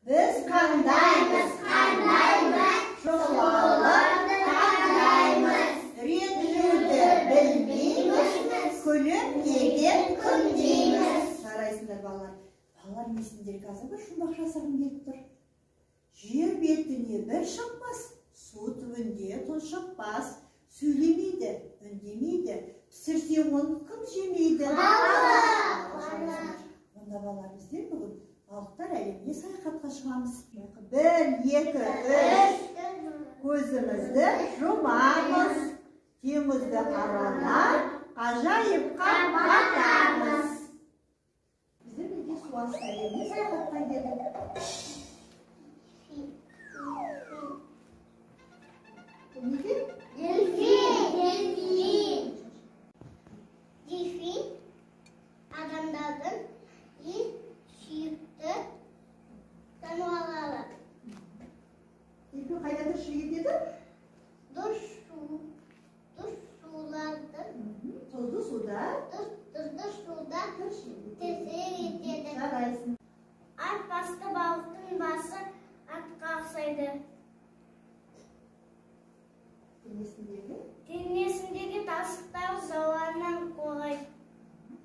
Biz qandaymiz, Şolalım qandaymiz. Rejudi bilmeymiz, Kulib yegib kun deymiz. Жарайсыңдар балалар. Балалар несіндер қазір бір жұмбақ жасағым келіп тұр. Жер бетіне бір шықпас, су түбінде тұз шықпас. Сөйлемейді, үндемейді, пісірсе оны кім жемейді? Онда балалар біздер бүгін балықтар әлеміне саяхатқа шығамыз. 1, 2, 3 көзімізді жұмамыз, теңізді аралап, ғажайыпқа батамыз. Біздер бірге су асты әлеміне саяхатқа кетедік. Неге? Дельфин адамдардың ең сүйікті жануарлары. Дельфин қайда тіршілік етеді? Тұзды суда тіршілік етеді. Жарайсың. Ат басты балықтың басы атқа ұқсайды. Денесіндегі тасықтар зауаннан қорғайды.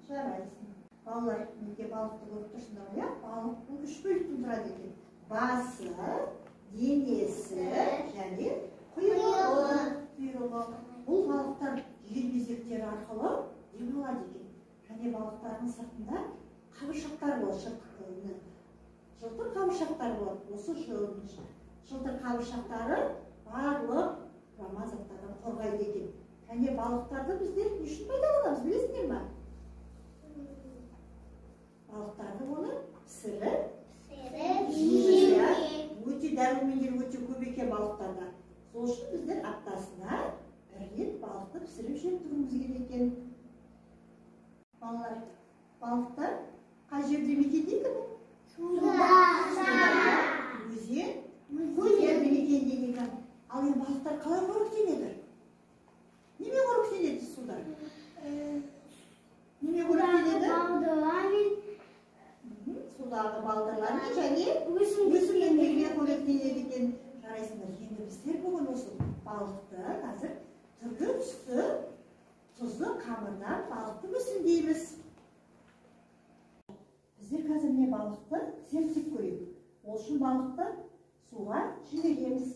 Жарайсың. Балалар, неге балықты көріп тұрсыңдар ғой? Балық бұл 3 бөліктен тұрады екен. Басы, денесі және құйрығы. Бұл балықтар жер безектері арқылы демалады екен. Және балықтардың сыртында қабыршақтар болады. Жылтыр қабыршақтар болады. Осы жылтыр қабыршақтары барлық құрама заттардан қорғайды екен. Және балықтарды біздер не үшін пайдаланамыз, білесіңдер ме? Балықтарды оны пісіріп, өте дәрумендер өте көп екен балықтарда. Сол үшін біздер аптасына бір рет балықты пісіріп жеп тұруымыз керек екен. Балалар, балықтар қай жерде мекендейді? Өзен мекендейді. Ал енді балықтар қалай қоректенеді? Неме қоректенеді судар? Неме қоректенеді? Судағы балдырлармен және өсімдіктермен қоректенеді екен. Жарайсыңдар, енді біздер бүгін осы балықты қазір түрлі түсті тұзды қамырдан балықты мүсіндейміз. Біздер қазір не балықты зерттеп көрейік. Ол үшін балықты суға жібереміз.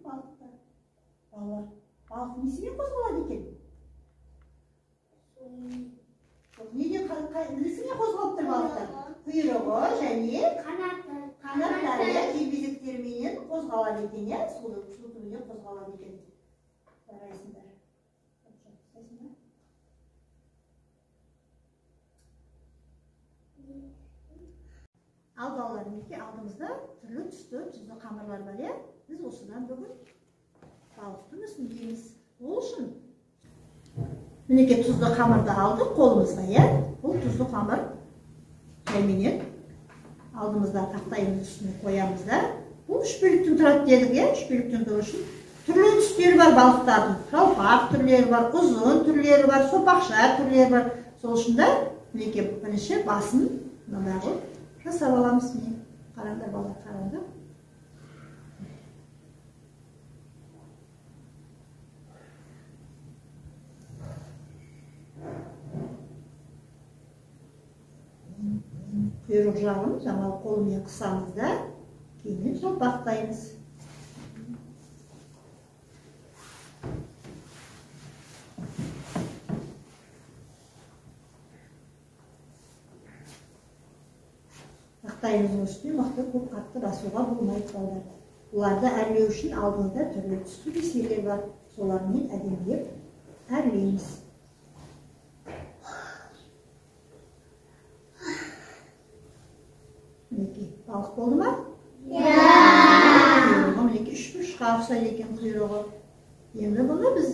Балықты. Балалар, балық несімен қозғалады екен? Несімен қозғалып тұр балықтар? Құйрығы және қанаттары жер безектерімен қозғалады екен, су түбінде қозғалады екен. Жарайсыңдар. Ал балалар, алдымызда түрлі түсті тұзды қамырлар бар, иә? Біз осыдан бүгін балықты мүсіндейміз. Ол үшін мінеке тұзды қамырды алдық қолымызға, иә? Бұл тұзды қамыр жәйменен алдымызда тақтайымыз үстіне қоямыз да. Бұл 3 бөліктен тұрады дедік, иә? 3 бөліктен тұру үшін түрлі түстері бар балықтардың. Жалпақ түрлері бар, ұзын түрлері бар, сопақша түрлері бар. Сол үшін да мінеке бірінші басын мындағы жасап аламыз. Қараңдар балалар, қараңдар. Құйрық жағын жаңағы қолымен қысамыз да, кейіннен жалпақтаймыз. Тақтайымыздың үстіне мықты көп қатты басуға болмайды балалар. Бұларды әрлеу үшін алдымызда түрлі түсті кеселер бар. Солармен әдемілеп әрлейміз. Мінеке, балық болды ма? Құйрығы мінеке 3 бұрышқа ұқсайды екен құйрығы. Енді бұны біз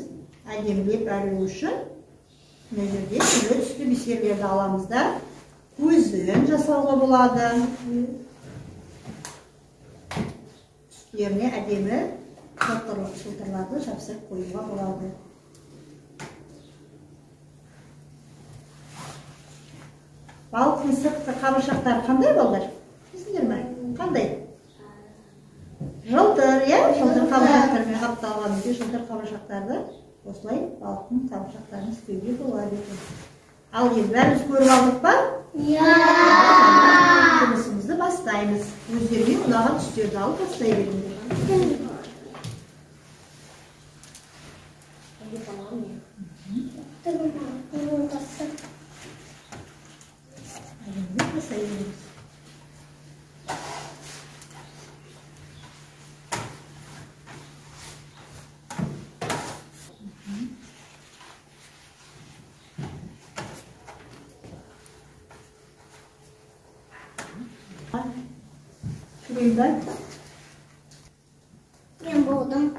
әдемілеп әрлеу үшін мына жерде түрлі түсті бисерлерді аламыз да, көзін жасауға болады. Үстілеріне әдемі filtrlарды жапсырып қоюға болады. Балықтың сыртқы қабыршақтары қандай балдар? Білесіңдер ме? Қандай? Жылтыр, иә? Жылтыр қабыршақтармен қапталған үйде жылтыр қабыршақтарды осылай балықтың қабыршақтарын істеуге болады екен. Ал енді бәріміз көріп алдық па? Иә. Жұмысымызды бастаймыз. Өздеріне ұнаған түстерді алып бастай беріңдер. Şurayı Ben buldum.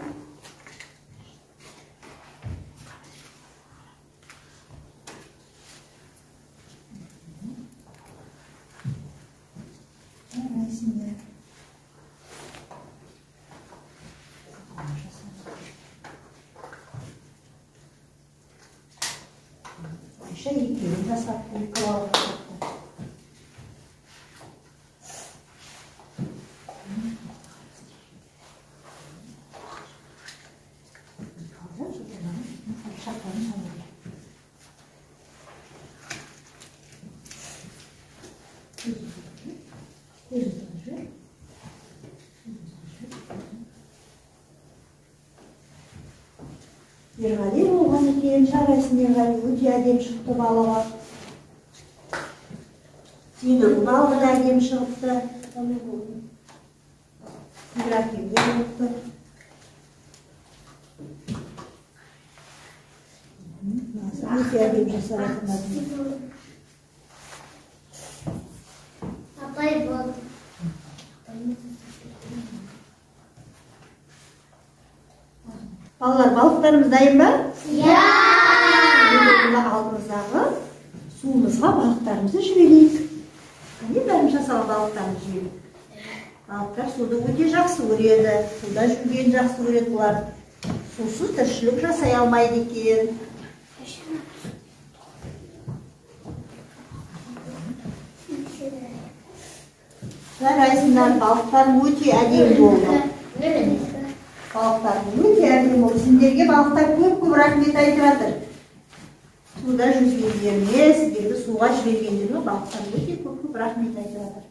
Şimdi Ayşe yıkıyor, da saklıyor, kıvamı saklıyor. Ерғали болған екен, жарайсын Ерғали өте әдем шықты балаға. Зейнұрдың алды да әдем шығыпты. Ибрахим де болыпты. Өте әдем жасаратын. Апай болды. Балалар, балықтарымыз дайын ба? Иә. Алдымыздағы суымызға балықтарымызды жіберейік. Қане бәріміз жасалған балықтарымызды жіберейік. Балықтар суды өте жақсы көреді. Суда жүргенді жақсы көреді бұлар. Сусыз тіршілік жасай алмайды екен. Жарайсыңдар, балықтарым өте әдемі болды. Балықтардың өте әдемі болды. Сендерге балықтар көп рахмет айтып жатыр. Суда жүзгендеріне, сіздерді суға жібергендеріне балықтар өте көп рахмет айтып жатыр.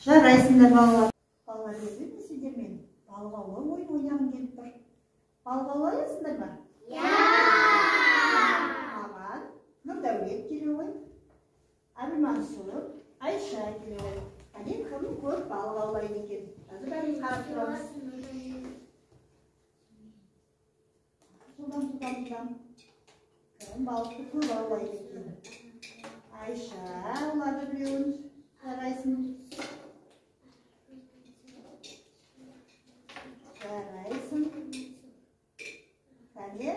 Жарайсыңдар балалар. Балалар көрдіңіз бе сендермен? Балық аулау ойын ойнағым келіп тұр. Балық аулайсыңдар ма? Иә. Маған Нұрдәулет келе ғой. Әбілмансұр, Айша келе ғой. Кім көп балық аулайды екен? Қазір бәріміз қарап тұрамыз. Судан. Кім балықты көп аулайды екен? Айша аулады біреуін. Жарайсың. Жарайсың. Кәне?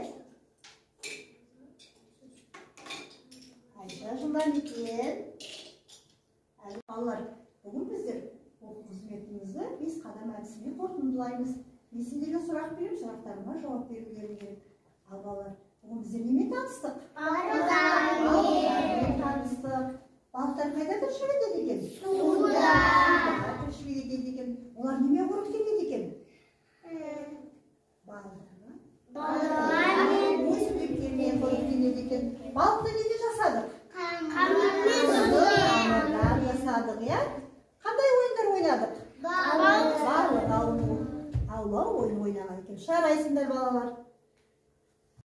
Айша жылдан екен. Балалар, бүгін біздер оқу қызметімізді 5 қадам әдісімен қорытындылаймыз. Мен сендерге сұрақ беремін, сұрақтарыма жауап берулерің керек. Ал балалар, бүгін біздер немен таныстық? Балықтармен таныстық. Балықтар қайда тіршілік етеді екен? Суда. Тіршілік етеді екен. Олар немен қорып кетеді екен? Балықтармен. Өсімдіктермен қорып кетеді екен. Балықты неде жасадық? Қамырдан жасадық, иә? Қандай ойындар ойнадық? Балық аулау ойын ойнаған екен. Жарайсыңдар балалар.